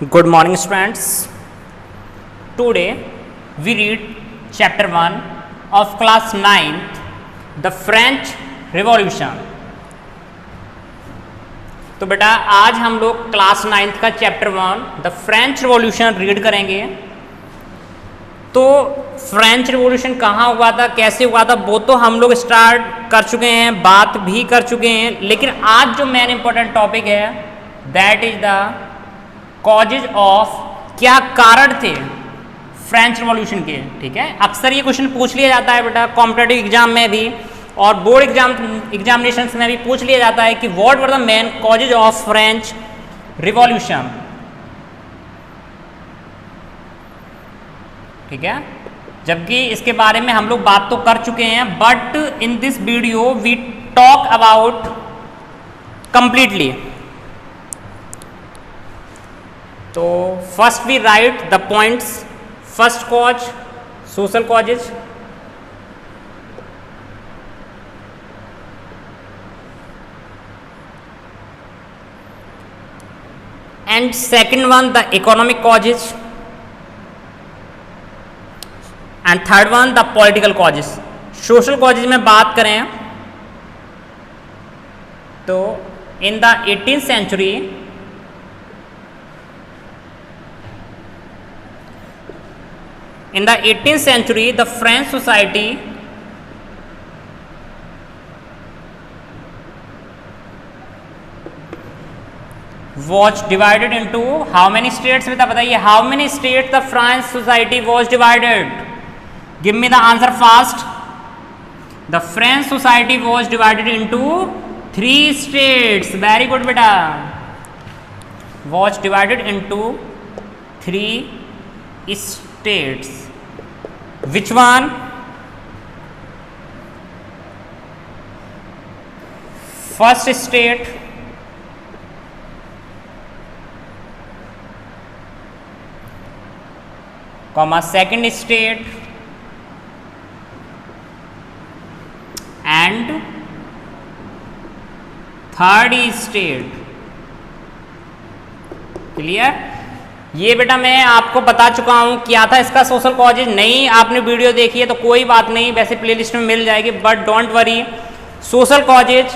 Good morning, students. Today we read chapter 1 of class 9th, the French Revolution. तो बेटा आज हम लोग क्लास 9th का chapter 1 the French revolution read करेंगे। तो फ्रेंच रिवॉल्यूशन कहाँ हुआ था, कैसे हुआ था, वो तो हम लोग स्टार्ट कर चुके हैं, बात भी कर चुके हैं। लेकिन आज जो मेन इंपॉर्टेंट टॉपिक है that is the causes of, क्या कारण थे फ्रेंच रिवॉल्यूशन के। ठीक है, अक्सर ये क्वेश्चन पूछ लिया जाता है बेटा कॉम्पिटेटिव एग्जाम में भी और बोर्ड एग्जामिनेशंस में भी पूछ लिया जाता है कि what were the main causes of French revolution. ठीक है, जबकि इसके बारे में हम लोग बात तो कर चुके हैं, but in this video we talk about completely. तो first we write the points. First cause social causes, and second one the economic causes, and third one the political causes. Social causes में बात करें तो in the 18th century the French society was divided into how many states? बेटा बताइए, how many states the French society was divided? Give me the answer fast. The French society was divided into 3 states. Very good बेटा, was divided into 3 states. Which one? First state comma second state and third state. Clear? ये बेटा मैं आपको बता चुका हूं क्या था इसका सोशल कॉजेज। नहीं आपने वीडियो देखी है तो कोई बात नहीं, वैसे प्लेलिस्ट में मिल जाएगी, but don't worry. Social causes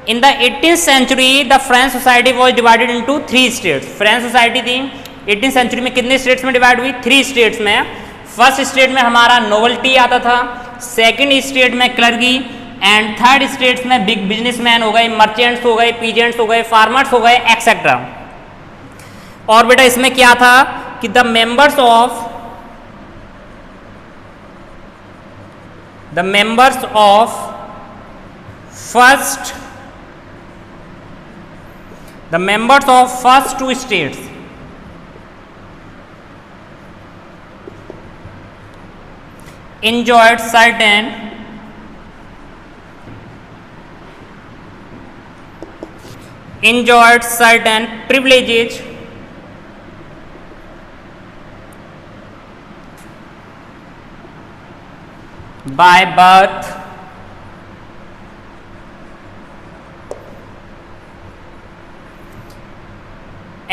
in the 18th century the French society was divided into 3 states. French society थी 18th सेंचुरी में कितने स्टेट्स में डिवाइड हुई? 3 स्टेट्स में। फर्स्ट स्टेट में हमारा नोवेल्टी आता था, सेकेंड स्टेट में क्लर्गी, एंड थर्ड स्टेट्स में बिग बिजनेसमैन हो गए, मर्चेंट्स हो गए, पीजेंट्स हो गए, फार्मर्स हो गए, एक्सेट्रा। और बेटा इसमें क्या था कि the members of first 2 states enjoyed certain privileges by birth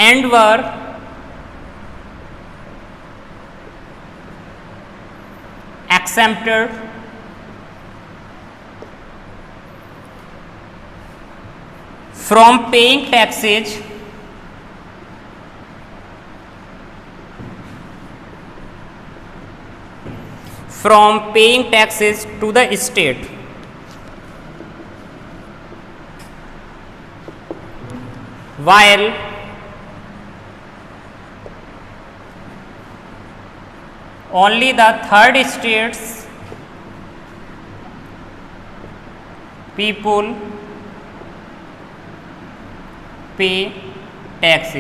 and were exempted from paying taxes to the state, while only the third states people पे टैक्स।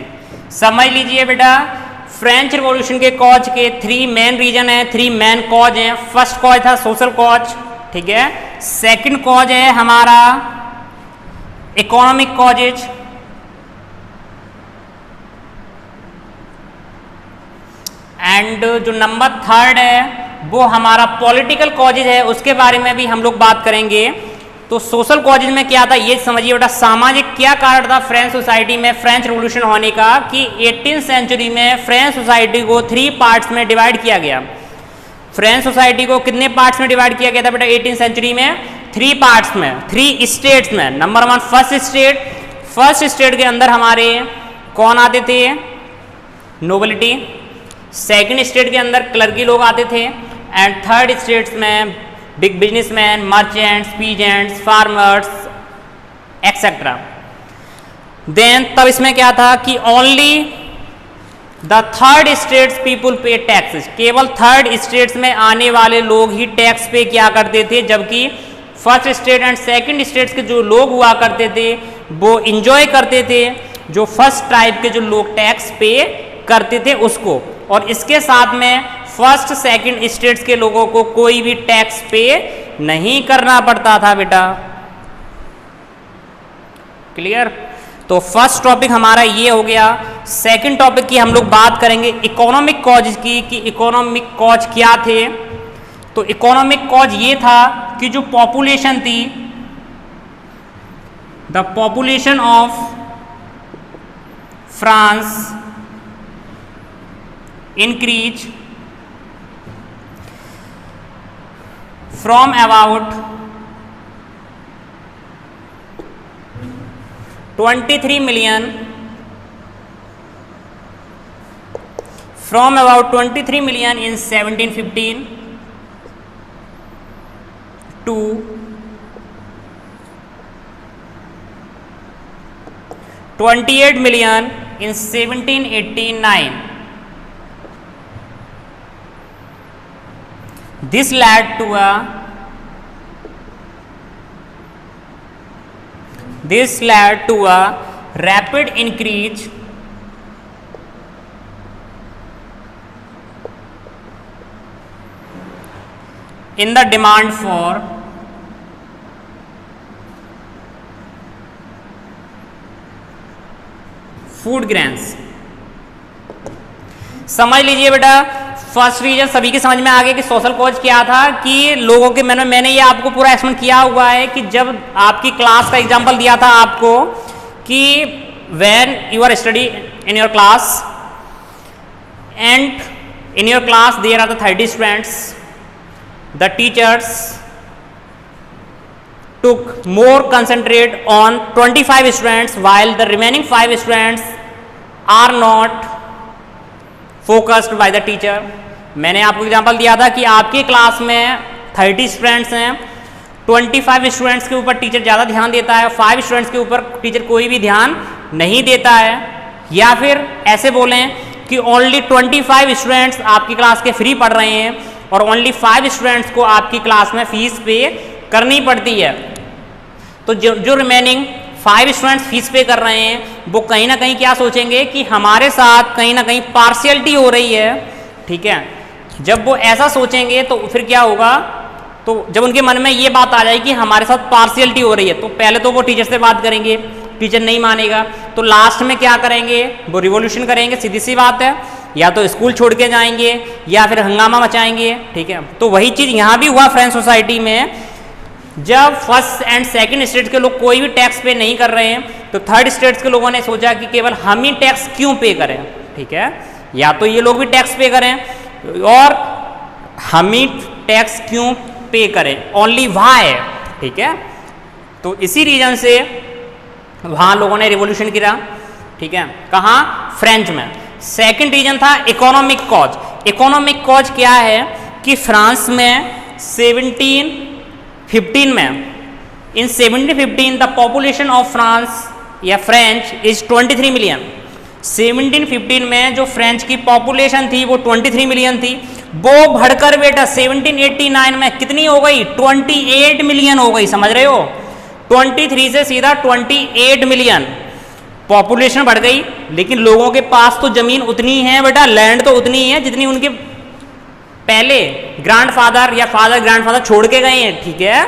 समझ लीजिए बेटा फ्रेंच रिवॉल्यूशन के कॉज के 3 मेन रीजन है, 3 main cause हैं। First cause था social cause, ठीक है। सेकंड कॉज है हमारा इकोनॉमिक कॉजेज, एंड जो नंबर थर्ड है वो हमारा पॉलिटिकल कॉजेज है, उसके बारे में भी हम लोग बात करेंगे। तो सोशल कॉजेज में क्या था ये समझिए बेटा, सामाजिक क्या कारण था फ्रेंच सोसाइटी में फ्रेंच रिवॉल्यूशन होने का, कि 18th सेंचुरी में फ्रेंच सोसाइटी को 3 पार्ट्स में डिवाइड किया गया। फ्रेंच सोसाइटी को कितने पार्ट्स में डिवाइड किया गया था बेटा 18th सेंचुरी में? 3 पार्ट्स में, 3 स्टेट्स में। नंबर 1 फर्स्ट स्टेट के अंदर हमारे कौन आते थे? नोबिलिटी। सेकंड स्टेट के अंदर क्लर्की लोग आते थे, एंड थर्ड स्टेट्स में big businessman, merchants, peasants, farmers etcetera. Then तब इसमें क्या था कि only the third states people pay taxes, केवल थर्ड स्टेट्स में आने वाले लोग ही टैक्स पे किया करते थे, जबकि first state and second states के जो लोग हुआ करते थे वो इंजॉय करते थे जो फर्स्ट टाइप के जो लोग टैक्स पे करते थे उसको। और इसके साथ में फर्स्ट सेकंड स्टेट्स के लोगों को कोई भी टैक्स पे नहीं करना पड़ता था बेटा। क्लियर? तो फर्स्ट टॉपिक हमारा ये हो गया। सेकंड टॉपिक की हम लोग बात करेंगे इकोनॉमिक कॉज की, कि इकोनॉमिक कॉज क्या थे। तो इकोनॉमिक कॉज ये था कि जो पॉपुलेशन थी, the population of France increase from about 23 million in 1715 to 28 million in 1789. This led to a rapid increase in the demand for food grains। समझ लीजिए बेटा, फर्स्ट रीजन सभी के समझ में आ गया कि सोशल कॉज क्या था, कि लोगों के मैंने ये आपको पूरा एक्सप्लेन किया हुआ है कि जब आपकी क्लास का एग्जांपल दिया था आपको कि when you are study in your class and in your class there are the 30 students, the teachers took more concentrate on 25 students while the remaining 5 students are not focused by the teacher। मैंने आपको example दिया था कि आपकी class में 30 students हैं, 25 students के ऊपर टीचर ज़्यादा ध्यान देता है, 5 स्टूडेंट्स के ऊपर टीचर कोई भी ध्यान नहीं देता है। या फिर ऐसे बोलें कि ओनली 25 स्टूडेंट्स आपकी क्लास के फ्री पढ़ रहे हैं और ओनली 5 स्टूडेंट्स को आपकी क्लास में फीस पे करनी पड़ती है। तो जो रिमेनिंग 5 स्टूडेंट्स फीस पे कर रहे हैं वो कहीं ना कहीं क्या सोचेंगे कि हमारे साथ कहीं ना कहीं पार्शियलिटी हो रही है। ठीक है, जब वो ऐसा सोचेंगे तो फिर क्या होगा, तो जब उनके मन में ये बात आ जाएगी कि हमारे साथ पार्शियलिटी हो रही है, तो पहले तो वो टीचर से बात करेंगे, टीचर नहीं मानेगा, तो लास्ट में क्या करेंगे, वो रिवॉल्यूशन करेंगे। सीधी सी बात है, या तो स्कूल छोड़ के जाएंगे या फिर हंगामा मचाएंगे। ठीक है, तो वही चीज़ यहाँ भी हुआ फ्रेंच सोसाइटी में। जब फर्स्ट एंड सेकंड स्टेट के लोग कोई भी टैक्स पे नहीं कर रहे हैं तो थर्ड स्टेट्स के लोगों ने सोचा कि केवल हम ही टैक्स क्यों पे करें। ठीक है, या तो ये लोग भी टैक्स पे करें और हम ही टैक्स क्यों पे करें, ओनली वाई। ठीक है, तो इसी रीजन से वहाँ लोगों ने रिवॉल्यूशन किया। ठीक है, कहाँ, फ्रेंच में। सेकंड रीजन था इकोनॉमिक कॉज। इकोनॉमिक कॉज क्या है कि फ्रांस में 1715 में, इन 1715 द पॉपुलेशन ऑफ फ्रांस या फ्रेंच इज 23 मिलियन। 1715 में जो फ्रेंच की पॉपुलेशन थी वो 23 मिलियन थी, वो बढ़कर बेटा 1789 में कितनी हो गई, 28 मिलियन हो गई। समझ रहे हो, 23 से सीधा 28 मिलियन पॉपुलेशन बढ़ गई, लेकिन लोगों के पास तो जमीन उतनी है बेटा, लैंड तो उतनी है जितनी उनके पहले ग्रैंडफादर या फादर ग्रैंडफादर छोड़ के गए हैं। ठीक है,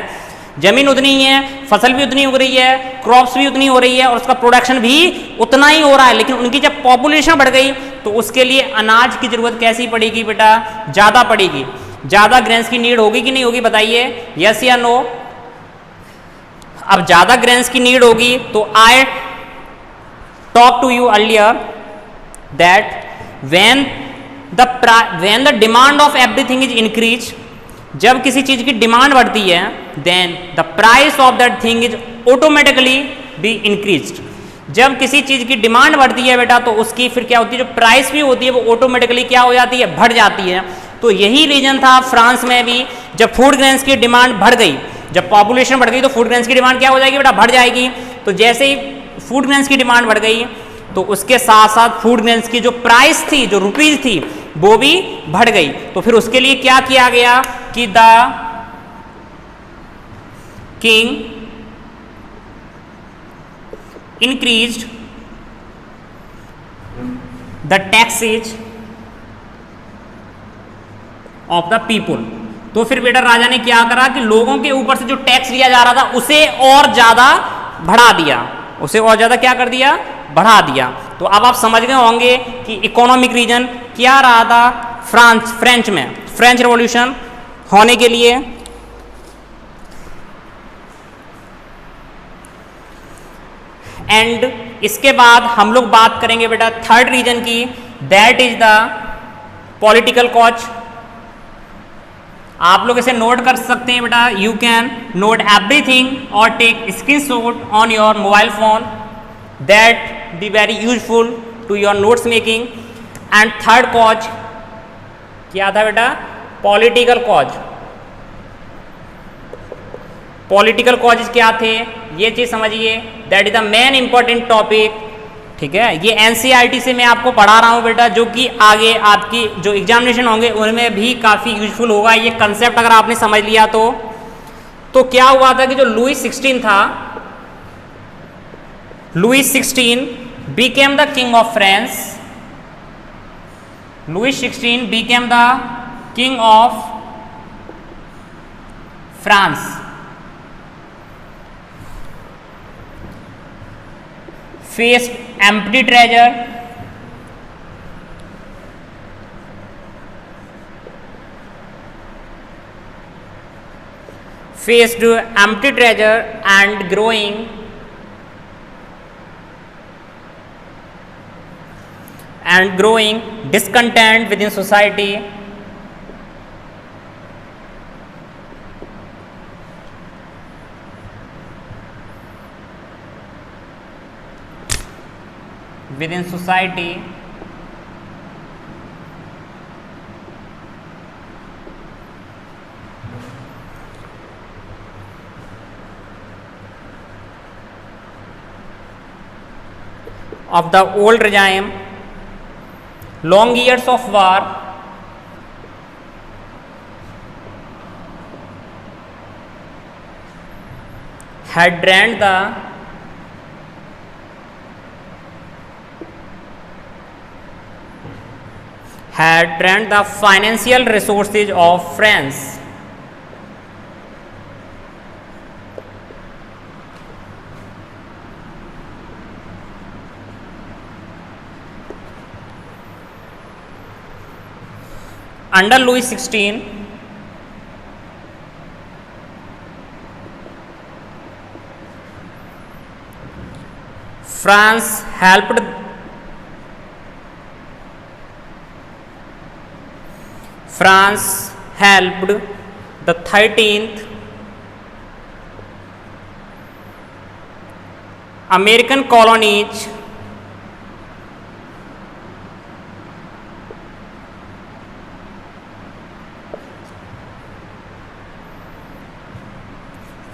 जमीन उतनी ही है, फसल भी उतनी हो रही है, क्रॉप्स भी उतनी हो रही है और उसका प्रोडक्शन भी उतना ही हो रहा है। लेकिन उनकी जब पॉपुलेशन बढ़ गई तो उसके लिए अनाज की जरूरत कैसी पड़ेगी बेटा, ज़्यादा पड़ेगी। ज़्यादा ग्रेन्स की नीड होगी कि नहीं होगी, बताइए, यस या नो। अब ज़्यादा ग्रेन्स की नीड होगी, तो I talk to you earlier that when the demand of everything is increased, जब किसी चीज की डिमांड बढ़ती है, then the price of that thing is automatically be increased. जब किसी चीज की डिमांड बढ़ती है बेटा, तो उसकी फिर क्या होती है, जो प्राइस भी होती है वो ऑटोमेटिकली क्या हो जाती है, बढ़ जाती है. तो यही रीजन था फ्रांस में भी, जब फूड ग्रेन्स की डिमांड बढ़ गई, जब पॉपुलेशन बढ़ गई, तो फूड ग्रेन्स की डिमांड क्या हो जाएगी बेटा, बढ़ जाएगी. तो जैसे ही फूड ग्रेन्स की डिमांड बढ़ गई, तो उसके साथ साथ फूड ग्रेन्स की जो प्राइस थी, जो रुपीज थी, वो भी बढ़ गई. तो फिर उसके लिए क्या किया गया कि the king increased the taxes of the people. तो फिर बेटा राजा ने क्या करा कि लोगों के ऊपर से जो टैक्स लिया जा रहा था उसे और ज्यादा बढ़ा दिया, उसे और ज्यादा क्या कर दिया, बढ़ा दिया. तो अब आप समझ गए होंगे कि इकोनॉमिक रीजन क्या रहा था फ्रेंच में, फ्रेंच रेवोल्यूशन होने के लिए. एंड इसके बाद हम लोग बात करेंगे बेटा थर्ड रीजन की, that is the political cause. आप लोग इसे नोट कर सकते हैं बेटा, यू कैन नोट एवरीथिंग और take screenshot on your mobile phone, that be very useful to your notes making. And third cause क्या था बेटा, पॉलिटिकल कॉज. पॉलिटिकल कॉजेज क्या थे, ये चीज समझिए, that is the main important topic. ठीक है, ये एनसीईआरटी से मैं आपको पढ़ा रहा हूं बेटा, जो कि आगे आपकी जो एग्जामिनेशन होंगे उनमें भी काफी यूजफुल होगा ये कंसेप्ट अगर आपने समझ लिया तो क्या हुआ था कि जो लुई 16 था, Louis 16 became the king of France. Louis 16 became the king of France. Faced empty treasure, faced empty treasure and growing discontent within society. Within society, of the old regime, long years of war, had drained the financial resources of France. Under Louis 16, France helped the 13th American colonies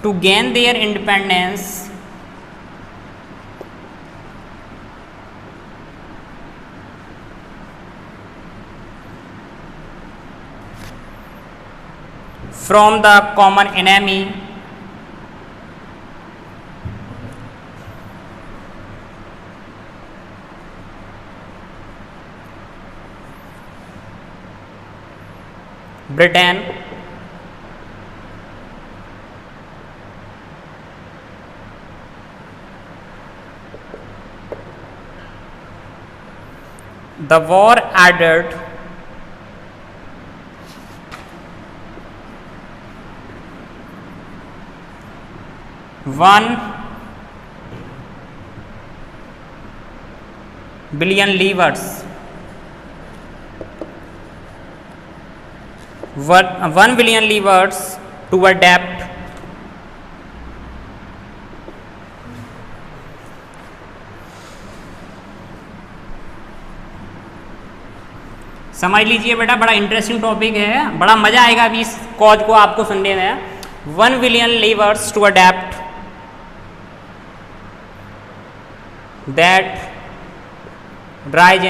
to gain their independence from the common enemy Britain. The war added 1 billion livres 1 billion livres to adept समझ लीजिए बेटा, बड़ा interesting topic है, बड़ा मजा आएगा अभी इस कॉज को आपको सुनने में। 1 billion livres to adept that rise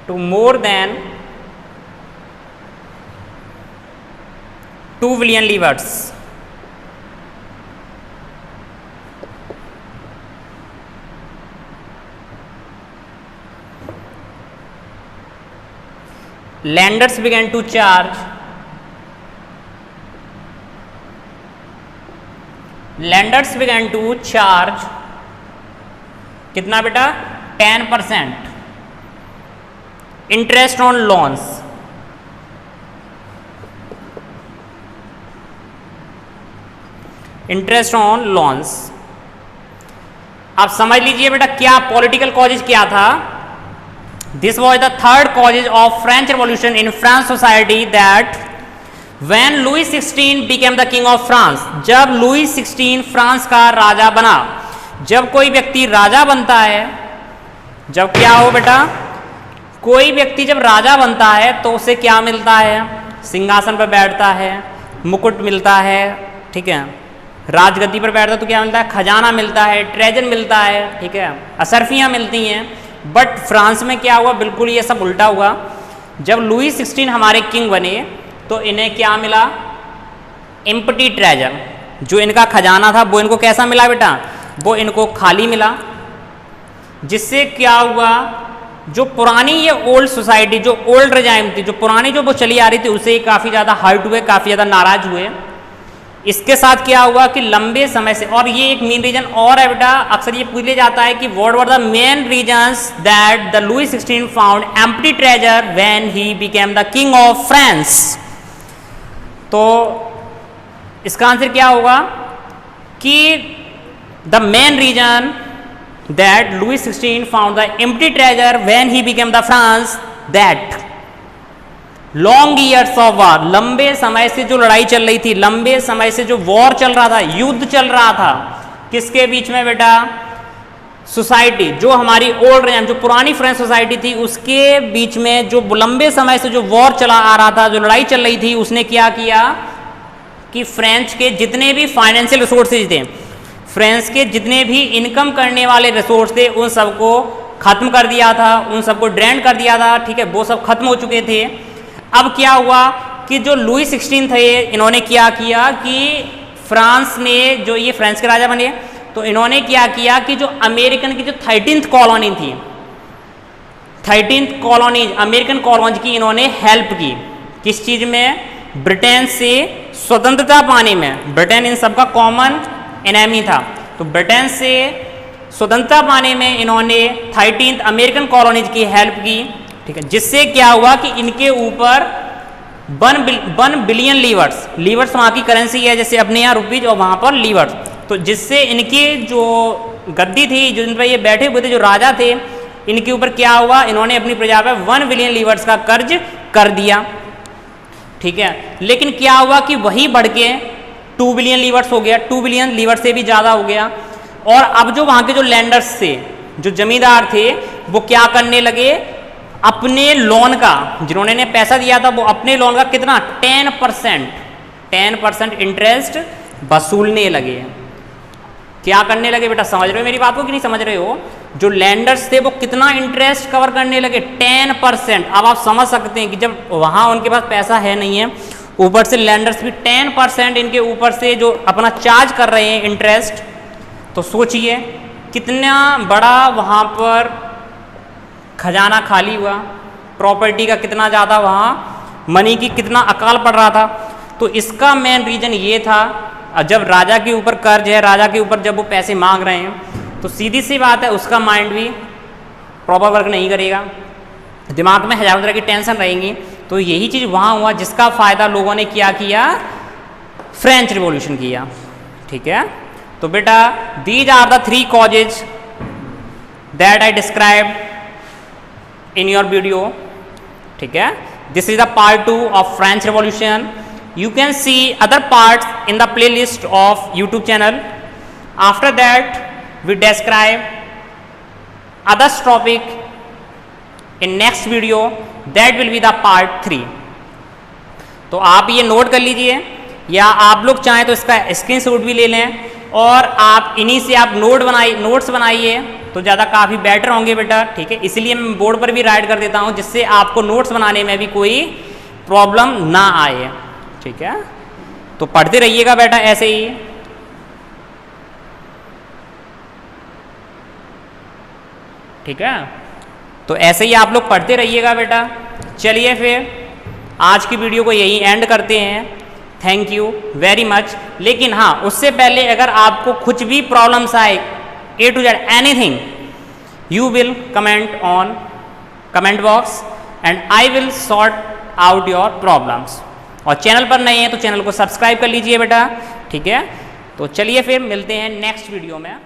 to more than 2 billion levers. Lenders began to charge कितना बेटा 10% interest on loans. Interest on loans आप समझ लीजिए बेटा, क्या पॉलिटिकल कॉजेज क्या था। This was the third causes of French revolution in France society that when Louis 16 became the king of France, जब लुई 16 फ्रांस का राजा बना। जब कोई व्यक्ति राजा बनता है, जब क्या हो बेटा, कोई व्यक्ति जब राजा बनता है तो उसे क्या मिलता है, सिंहासन पर बैठता है, मुकुट मिलता है, ठीक है, राजगद्दी पर बैठता है तो क्या मिलता है, खजाना मिलता है, ट्रेजर मिलता है, ठीक है, असरफियाँ मिलती हैं। बट फ्रांस में क्या हुआ, बिल्कुल ये सब उल्टा हुआ। जब लुई 16 हमारे किंग बने तो इन्हें क्या मिला, एम्प्टी ट्रेजर। जो इनका खजाना था वो इनको कैसा मिला बेटा, वो इनको खाली मिला। जिससे क्या हुआ, जो पुरानी ये ओल्ड सोसाइटी, जो ओल्ड रजाइम थी, जो पुरानी जो वो चली आ रही थी, उसे काफ़ी ज़्यादा हर्ट हुए, काफ़ी ज़्यादा नाराज हुए। इसके साथ क्या हुआ कि लंबे समय से, और ये एक मेन रीजन और है बेटा, अक्सर ये पूछ लिया जाता है कि what were the main reasons that the Louis 16 found empty treasure when he became the king of France. तो इसका आंसर क्या होगा कि the main reason that Louis XVI found the empty treasure when he became the France that long years of war, लंबे समय से जो लड़ाई चल रही थी, लंबे समय से जो वॉर चल रहा था, युद्ध चल रहा था, किसके बीच में बेटा, सोसाइटी जो हमारी ओल्ड जो पुरानी फ्रेंच सोसाइटी थी उसके बीच में जो लंबे समय से जो वॉर चला आ रहा था, जो लड़ाई चल रही थी, उसने क्या किया कि फ्रेंच के जितने भी फाइनेंशियल रिसोर्सेज थे, फ्रेंच के जितने भी इनकम करने वाले रिसोर्स थे, उन सबको खत्म कर दिया था, उन सबको ड्रेन कर दिया था, ठीक है, वो सब खत्म हो चुके थे। अब क्या हुआ कि जो लुई 16 थे, इन्होंने क्या किया कि फ्रांस ने, जो ये फ्रांस के राजा बने, तो इन्होंने क्या किया कि जो अमेरिकन की जो 13th कॉलोनी थी, 13th कॉलोनी, अमेरिकन कॉलोनी की इन्होंने हेल्प की। किस चीज़ में, ब्रिटेन से स्वतंत्रता पाने में। ब्रिटेन इन सबका कॉमन एनेमी था, तो ब्रिटेन से स्वतंत्रता पाने में इन्होंने 13th अमेरिकन कॉलोनीज की हेल्प की, ठीक है। जिससे क्या हुआ कि इनके ऊपर 1 बिलियन लीवर्स वहाँ की करेंसी है, जैसे अपने यहाँ रुपीज और वहाँ पर लीवर्स, तो जिससे इनकी जो गद्दी थी, जिन पर ये बैठे हुए थे, जो राजा थे, इनके ऊपर क्या हुआ, इन्होंने अपनी प्रजा पर 1 बिलियन लीवर्स का कर्ज कर दिया, ठीक है। लेकिन क्या हुआ कि वही बढ़ के 2 बिलियन लीवर्स हो गया, 2 बिलियन लीवर्स से भी ज़्यादा हो गया। और अब जो वहाँ के जो लैंडर्स थे, जो जमींदार थे, वो क्या करने लगे, अपने लोन का, जिन्होंने ने पैसा दिया था, वो अपने लोन का कितना 10% इंटरेस्ट वसूलने लगे। क्या करने लगे बेटा, समझ रहे हो मेरी बात को कि नहीं समझ रहे हो। जो लैंडर्स थे वो कितना इंटरेस्ट कवर करने लगे, 10%। अब आप समझ सकते हैं कि जब वहाँ उनके पास पैसा है नहीं है, ऊपर से लैंडर्स भी 10% इनके ऊपर से जो अपना चार्ज कर रहे हैं इंटरेस्ट, तो सोचिए कितना बड़ा वहाँ पर खजाना खाली हुआ, प्रॉपर्टी का कितना ज़्यादा वहाँ मनी की कितना अकाल पड़ रहा था। तो इसका मेन रीज़न ये था, जब राजा के ऊपर कर्ज है, राजा के ऊपर जब वो पैसे मांग रहे हैं, तो सीधी सी बात है उसका माइंड भी प्रॉपर वर्क नहीं करेगा, दिमाग में हजारों तरह की टेंशन रहेंगी। तो यही चीज़ वहाँ हुआ, जिसका फ़ायदा लोगों ने क्या किया, फ्रेंच रिवॉल्यूशन किया। ठीक है, तो बेटा these are the 3 causes that I described in your video. ठीक है, this is the part 2 of French revolution. You can see other parts in the playlist of YouTube channel. After that, we describe others topic in next video. That will be the part 3. तो आप ये note कर लीजिए, या आप लोग चाहें तो इसका स्क्रीनशॉट भी ले लें और आप इन्हीं से आप नोट्स बनाइए तो ज़्यादा काफ़ी बेटर होंगे बेटा। ठीक है, इसलिए मैं बोर्ड पर भी राइट कर देता हूँ जिससे आपको नोट्स बनाने में भी कोई प्रॉब्लम ना आए। ठीक है, तो पढ़ते रहिएगा बेटा ऐसे ही। ठीक है, तो ऐसे ही आप लोग पढ़ते रहिएगा बेटा। चलिए फिर आज की वीडियो को यही एंड करते हैं। Thank you very much. लेकिन हाँ, उससे पहले अगर आपको कुछ भी प्रॉब्लम्स आए A to Z anything, you will comment on comment box and I will sort out your problems. और चैनल पर नए हैं तो चैनल को सब्सक्राइब कर लीजिए बेटा। ठीक है, तो चलिए फिर मिलते हैं नेक्स्ट वीडियो में।